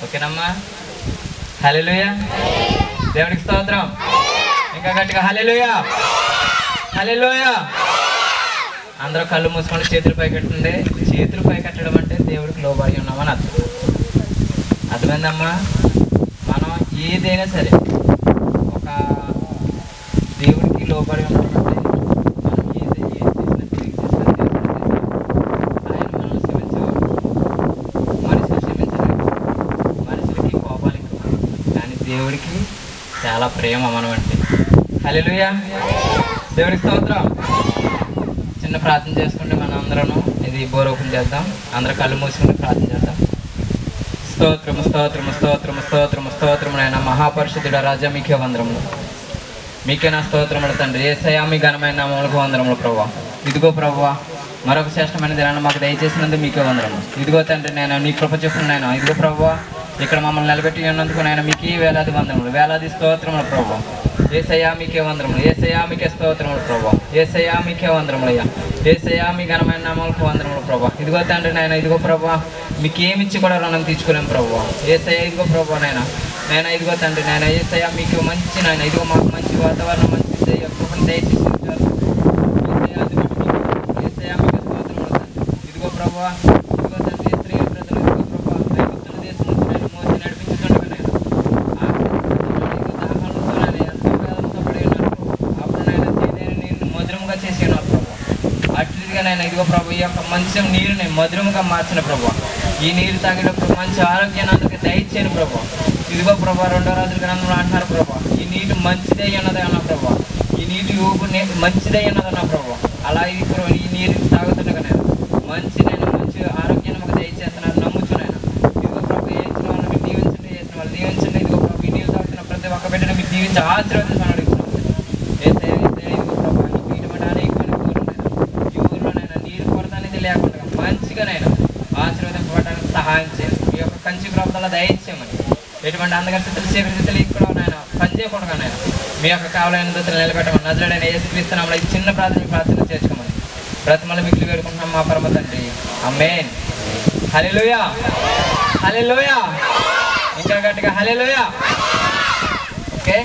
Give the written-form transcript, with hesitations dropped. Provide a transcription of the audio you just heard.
ఓకేనమ్మా? హల్లెలూయా, దేవునికి స్తోత్రం. ఇంకా గట్టిగా హల్లెలూయా, హల్లెలూయా. అందరూ కళ్ళు మూసుకొని చేతులు పైకెట్టండి. చేతులు పైకెట్టడం అంటే దేవుడికి లోబడి ఉన్నామని అర్థం. అర్థమైందమ్మా? మనం ఏదైనా సరే ఒక దేవుడికి లోబడి ఉన్నామంటే మనం ఏది చేసినా తిరిగి చేసినా ఆయన మనల్ని క్షమించేవాడు. మనుషులు క్షమించలేదు, మనుషులకి కోపాలు ఎక్కువ, కానీ దేవుడికి చాలా ప్రేమ మనం అంటే. హల్లెలూయా, దేవుడికి స్తోత్రం. చిన్న ప్రార్థన చేసుకుంటే మనం అందరం ఇది బోర్ ఓపెన్ చేద్దాం. అందరూ కళ్ళు మూసుకుంటే ప్రార్థన చేద్దాం. స్తోత్రము స్తోత్రము స్తోత్రము స్తోత్రము స్తోత్రము నాయన మహాపరిశుద్ధుడ రాజా, మీకే వందరములు, మీకే నా స్తోత్రములు తండ్రి. యేసయ్యా, మీ ఘనమైన నామములకు వందరములు ప్రభువా. ఇదిగో ప్రభువా, మరొక శ్రేష్టమైన దినాన్ని మాకు దయచేసినందుకు మీకే వందరము. ఇదిగో తండ్రి, నేను నీ కృప చూపును నాయన. ఇదిగో ప్రభువా, ఇక్కడ మమ్మల్ని నిలబెట్టి ఉన్నందుకు నాయన మీకు వేలాది వందరములు, వేలాది స్తోత్రములు ప్రభువా. యేసయ్యా, మీకే వందరములు. యేసయ్యా, మీకే స్తోత్రములు ప్రభువా. యేసయ్యా, మీకే వందరములయ్యా. యేసయ్యా, మీ ఘనమైన నామములకు వందరములు ప్రభువా. ఇదిగో తండ్రి నాయన, ఇదిగో ప్రభువా, మీకు ఏమిచ్చి కూడా రుణం తీర్చుకోలేము ప్రభువా. యేసయ్యా, ఇదిగో ప్రభువా నాయన ఇదిగో తండ్రి నాయన. యేసయ్యా, మీకు మంచి నాయన, ఇదిగో మాకు మంచి వాతావరణం, మంచి కృపను దయచేసి యేసయ్యా, మీకు స్తోత్రములు తండ్రి. ఇదిగో ప్రభువా, ఇదిగో తండ్రి, స్త్రీ ప్రజలు ఇదిగో ప్రభువా, భయభక్తుల దేశం నుంచి నేను మోసి నడిపించుకుంటున్నాను. అట్లుగానైనా ఇదిగో ప్రభు, ఈ యొక్క మంచి నీరుని మధురముగా మార్చిన ప్రభు, ఈ నీరు తాగేటప్పుడు మంచి ఆరోగ్యాన్ని అందరికీ దయచేయను ప్రభు. ఇదిగో ప్రభు, 2వ రాజుల గ్రంథంలో అంటున్నారు ప్రభు, ఈ నీరు మంచిదై ఉన్నది అన్న ప్రభు, ఈ నీటి ఊపు మంచిదై ఉన్నదన్న ప్రభు. అలా ఈ నీరు తాగుతుండగా నేను మంచి ఆరోగ్యాన్ని మాకు దయచేస్తున్నాను నమ్ముతున్నాను. ఇదిగో ప్రభు, చేసిన వాళ్ళు మీరు దీవించండి, చేసిన వాళ్ళు దీవించండి. ఇదిగో ప్రభు, ఈ నీరు తాగుతున్న ప్రతి ఒక్క బిడ్డను మీరు దీవించి ఆశీర్వదించమని అడుగుతున్నాను. లేకుండా మంచిగానైనా ఆశీర్వదింపబడడానికి సహాయం చేయండి. మీ యొక్క కంచి ప్రభుత్వాల దయచేయమని, ఎటువంటి అందగస్థితులు చీకటిస్థితులు ఇక్కడ నాయన పని చేయకుండా నాయన మీ యొక్క కావాలైన దృష్టిని నిలబెట్టమని నజరేయుడైన యేసుక్రీస్తునామములో ఈ చిన్న ప్రార్థన చేర్చుకోమని బ్రతిమల మిగిలి వేడుకుంటున్నాం మా పరమ తండ్రి. ఆమేన్. హల్లెలూయా, హల్లెలూయా. ఇంకా గట్టిగా హల్లెలూయా. ఓకే.